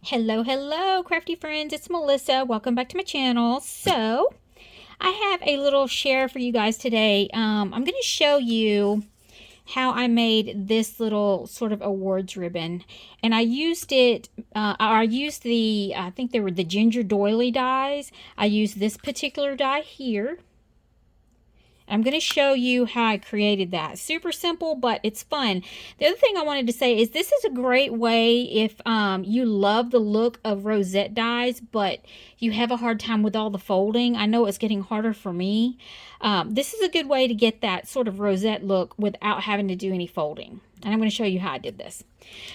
Hello, hello, crafty friends. It's Melissa. Welcome back to my channel. So, I have a little share for you guys today. I'm going to show you how I made this little sort of awards ribbon. And I used it, I used I think they were the ginger doily dies. I used this particular die here. I'm going to show you how I created that. Super simple, but it's fun. The other thing I wanted to say is this is a great way if you love the look of rosette dies, but you have a hard time with all the folding. I know it's getting harder for me. This is a good way to get that sort of rosette look without having to do any folding. And I'm going to show you how I did this.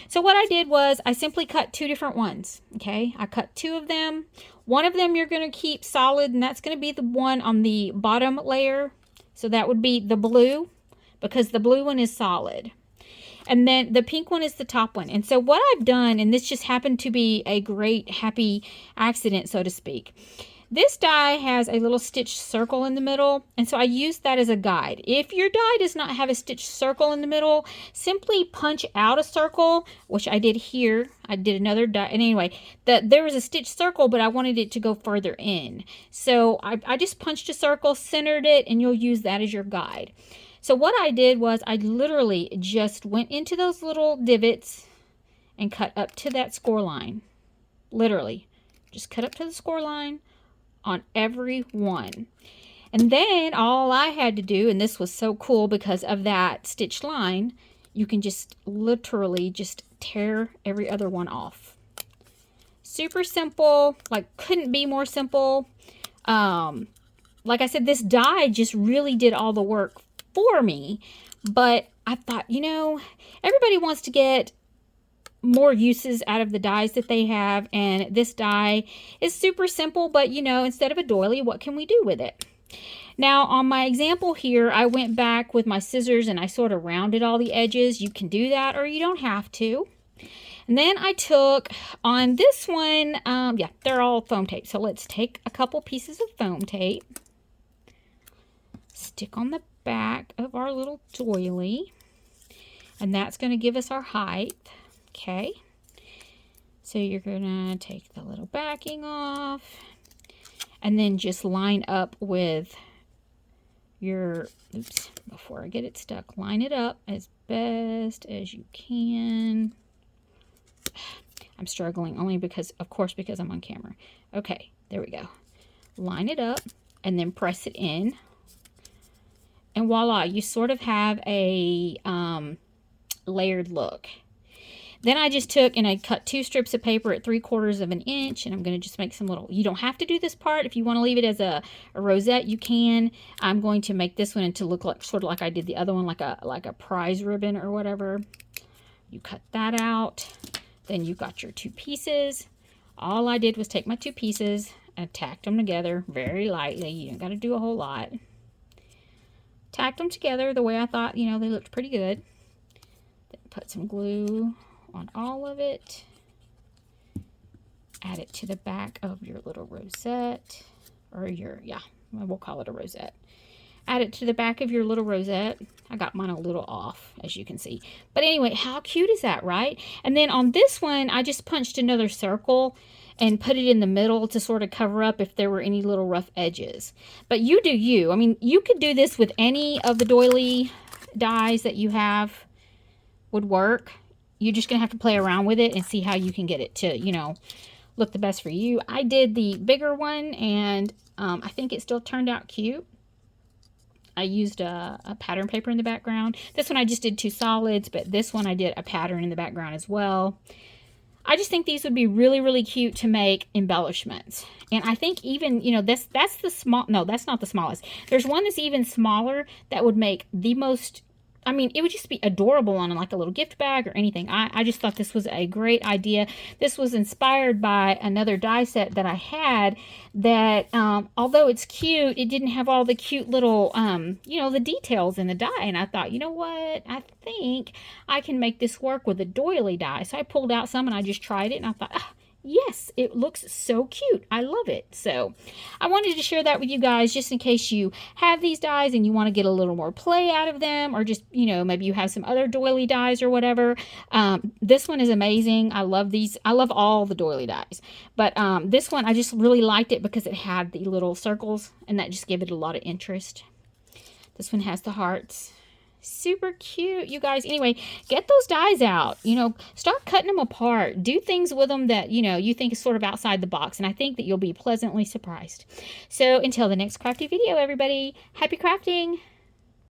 So what I did was I simply cut two different ones. Okay, I cut two of them. One of them you're going to keep solid, and that's going to be the one on the bottom layer. So that would be the blue, because the blue one is solid. And then the pink one is the top one. And so what I've done, and this just happened to be a great happy accident, so to speak. This die has a little stitched circle in the middle, and so I used that as a guide. If your die does not have a stitched circle in the middle, simply punch out a circle, which I did here. I did another die, and anyway, there was a stitched circle, but I wanted it to go further in. So I just punched a circle, centered it, and you'll use that as your guide. So what I did was I literally just went into those little divots and cut up to that score line. Literally, just cut up to the score line on every one. And then all I had to do, and this was so cool because of that stitch line, you can just literally just tear every other one off. Super simple, like couldn't be more simple. Like I said, this die just really did all the work for me, but I thought, everybody wants to get more uses out of the dies that they have, and this die is super simple, but instead of a doily, what can we do with it? Now on my example here, I went back with my scissors and I sort of rounded all the edges. You can do that or you don't have to. And then I took on this one, yeah, they're all foam tape, so let's take a couple pieces of foam tape, stick on the back of our little doily, and that's going to give us our height. Okay, so you're gonna take the little backing off and then just line up with your, oops, before I get it stuck, line it up as best as you can. I'm struggling only because, of course, because I'm on camera. Okay, there we go. Line it up and then press it in. And voila, you sort of have a layered look. Then I just took and I cut two strips of paper at 3/4 of an inch, and I'm going to just make some little, you don't have to do this part. If you want to leave it as a rosette, you can. I'm going to make this one into look like sort of like I did the other one, like a prize ribbon or whatever. You cut that out. Then you've got your two pieces. All I did was take my two pieces and tacked them together very lightly. You don't got to do a whole lot. Tacked them together the way I thought, they looked pretty good. Then put some glue on all of it. Add it to the back of your little rosette, or we'll call it a rosette. Add it to the back of your little rosette. I got mine a little off, as you can see. But anyway, how cute is that, right? And then on this one, I just punched another circle and put it in the middle to sort of cover up if there were any little rough edges. But you do you. I mean, you could do this with any of the doily dies that you have, would work. You're just going to have to play around with it and see how you can get it to, look the best for you. I did the bigger one, and I think it still turned out cute. I used a pattern paper in the background. This one I just did two solids, but this one I did a pattern in the background as well. I just think these would be really, really cute to make embellishments. And I think even, that's the small, no, that's not the smallest. There's one that's even smaller that would make the most, I mean, it would just be adorable on like a little gift bag or anything. I just thought this was a great idea. This was inspired by another die set that I had that, although it's cute, it didn't have all the cute little, the details in the die. And I thought, you know what? I think I can make this work with a doily die. So I pulled out some and I just tried it and I thought, yes, it looks so cute. I love it. So I wanted to share that with you guys just in case you have these dies and you want to get a little more play out of them, or just, you know, maybe you have some other doily dies or whatever. This one is amazing. I love these. I love all the doily dies. But this one, I just really liked it because it had the little circles and that just gave it a lot of interest. This one has the hearts. Super cute, you guys. Anyway, get those dies out. You know, start cutting them apart. Do things with them that, you know, you think is sort of outside the box. And I think that you'll be pleasantly surprised. So until the next crafty video, everybody, happy crafting.